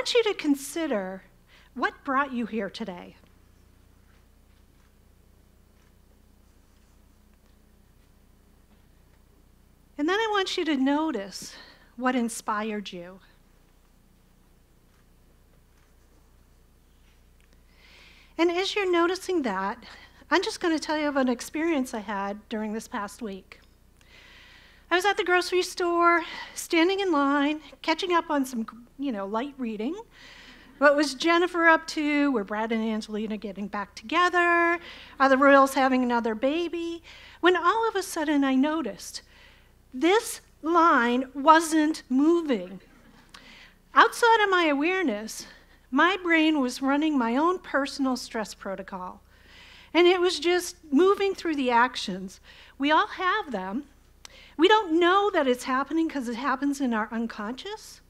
want you to consider what brought you here today. And then I want you to notice what inspired you. And as you're noticing that, I'm just going to tell you of an experience I had during this past week. I was at the grocery store, standing in line, catching up on some, light reading. What was Jennifer up to? Were Brad and Angelina getting back together? Are the Royals having another baby? When all of a sudden I noticed this line wasn't moving. Outside of my awareness, my brain was running my own personal stress protocol. And it was just moving through the actions. We all have them. We don't know that it's happening because it happens in our unconscious,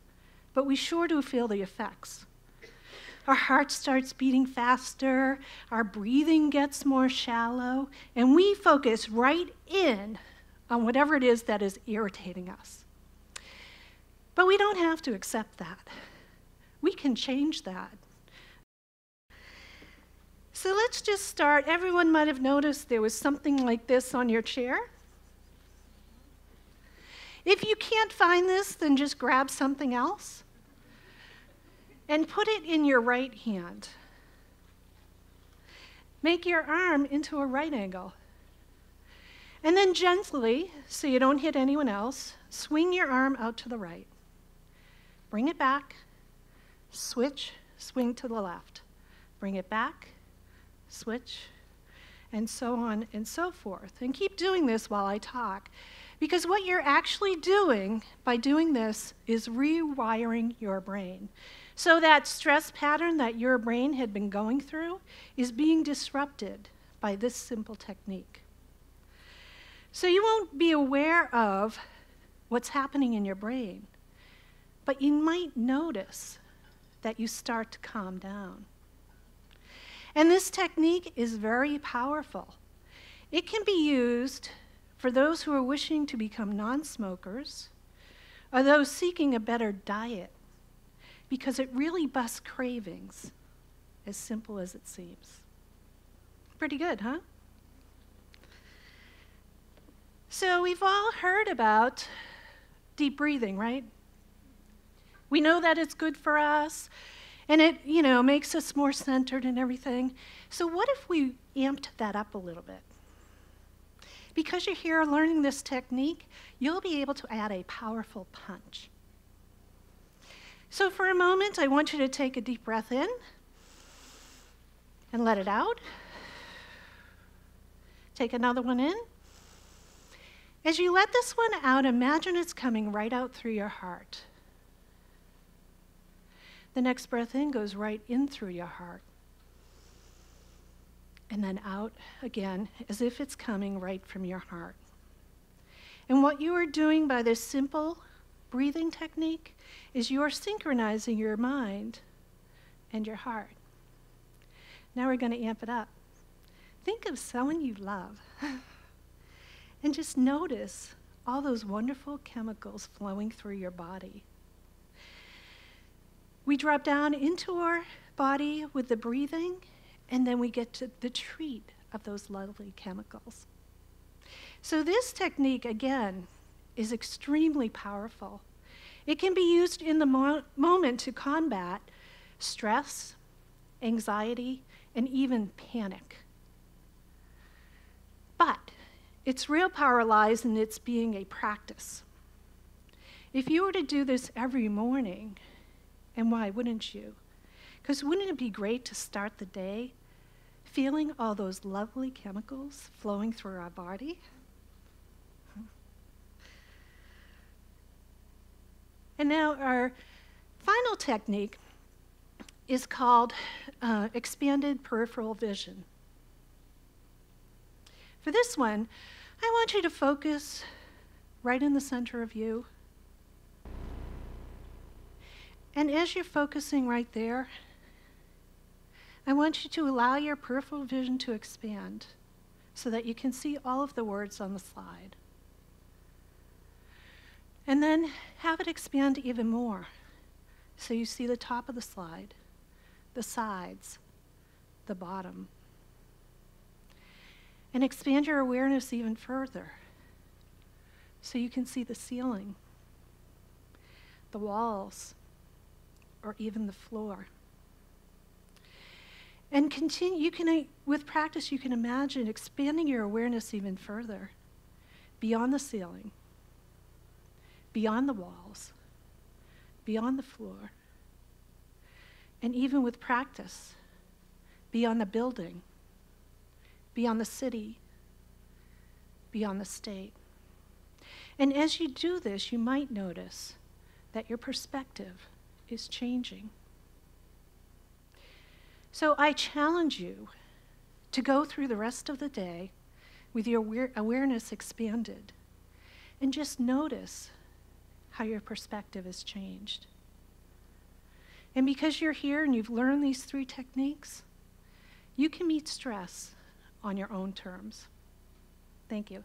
but we sure do feel the effects. Our heart starts beating faster, our breathing gets more shallow, and we focus right in on whatever it is that is irritating us. But we don't have to accept that. We can change that. So let's just start. Everyone might have noticed there was something like this on your chair. If you can't find this, then just grab something else and put it in your right hand. Make your arm into a right angle. And then gently, so you don't hit anyone else, swing your arm out to the right. Bring it back, switch, swing to the left. Bring it back, switch, and so on and so forth. And keep doing this while I talk, because what you're actually doing by doing this is rewiring your brain. So that stress pattern that your brain had been going through is being disrupted by this simple technique. So you won't be aware of what's happening in your brain, but you might notice that you start to calm down. And this technique is very powerful. It can be used for those who are wishing to become non-smokers or those seeking a better diet, because it really busts cravings, as simple as it seems. Pretty good, huh? So we've all heard about deep breathing, right? We know that it's good for us, and it, makes us more centered and everything. So what if we amped that up a little bit? Because you're here learning this technique, you'll be able to add a powerful punch. So for a moment, I want you to take a deep breath in and let it out. Take another one in. As you let this one out, imagine it's coming right out through your heart. The next breath in goes right in through your heart. And then out again, as if it's coming right from your heart. And what you are doing by this simple breathing technique is you are synchronizing your mind and your heart. Now we're going to amp it up. Think of someone you love. And just notice all those wonderful chemicals flowing through your body. We drop down into our body with the breathing, and then we get to the treat of those lovely chemicals. So this technique, again, is extremely powerful. It can be used in the moment to combat stress, anxiety, and even panic. But its real power lies in its being a practice. If you were to do this every morning, and why wouldn't you? Because wouldn't it be great to start the day feeling all those lovely chemicals flowing through our body? And now our final technique is called expanded peripheral vision. For this one, I want you to focus right in the center of you. And as you're focusing right there, I want you to allow your peripheral vision to expand so that you can see all of the words on the slide. And then have it expand even more So you see the top of the slide, the sides, the bottom. And expand your awareness even further so you can see the ceiling, the walls, or even the floor. And continue, with practice, you can imagine expanding your awareness even further, beyond the ceiling, beyond the walls, beyond the floor, and even with practice, beyond the building, beyond the city, beyond the state. And as you do this, you might notice that your perspective is changing. So I challenge you to go through the rest of the day with your awareness expanded and just notice how your perspective has changed. And because you're here and you've learned these 3 techniques, you can meet stress on your own terms. Thank you.